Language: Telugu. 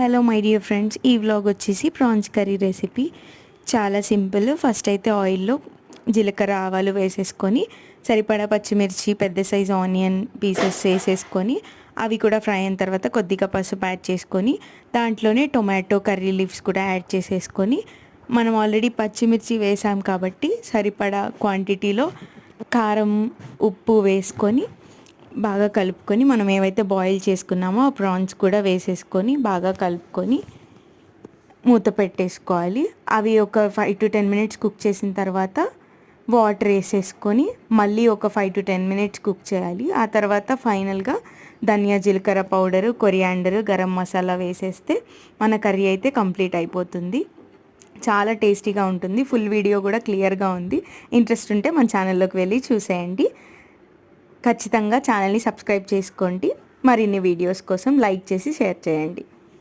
హలో మై డియర్ ఫ్రెండ్స్, ఈ వ్లాగ్ వచ్చేసి ప్రాన్స్ కర్రీ రెసిపీ. చాలా సింపుల్. ఫస్ట్ అయితే ఆయిల్లో జీలకర్ర ఆవాలు వేసేసుకొని సరిపడా పచ్చిమిర్చి పెద్ద సైజ్ ఆనియన్ పీసెస్ వేసేసుకొని అవి కూడా ఫ్రై అయిన తర్వాత కొద్దిగా పసుపు యాడ్ చేసుకొని దాంట్లోనే టొమాటో కర్రీ లీవ్స్ కూడా యాడ్ చేసేసుకొని మనం ఆల్రెడీ పచ్చిమిర్చి వేసాం కాబట్టి సరిపడా క్వాంటిటీలో కారం ఉప్పు వేసుకొని బాగా కలుపుకొని మనం ఏవైతే బాయిల్ చేసుకున్నామో ఆ ప్రాన్స్ కూడా వేసేసుకొని బాగా కలుపుకొని మూత పెట్టేసుకోవాలి. అవి ఒక 5 to 10 minutes కుక్ చేసిన తర్వాత వాటర్ వేసేసుకొని మళ్ళీ ఒక 5 to 10 minutes కుక్ చేయాలి. ఆ తర్వాత ఫైనల్గా ధనియా జీలకర్ర పౌడరు కొరియాండరు గరం మసాలా వేసేస్తే మన కర్రీ అయితే కంప్లీట్ అయిపోతుంది. చాలా టేస్టీగా ఉంటుంది. ఫుల్ వీడియో కూడా క్లియర్గా ఉంది. ఇంట్రెస్ట్ ఉంటే మన ఛానల్లోకి వెళ్ళి చూసేయండి. ఖచ్చితంగా ఛానల్ని సబ్స్క్రైబ్ చేసుకోండి. మరిన్ని వీడియోస్ కోసం లైక్ చేసి షేర్ చేయండి.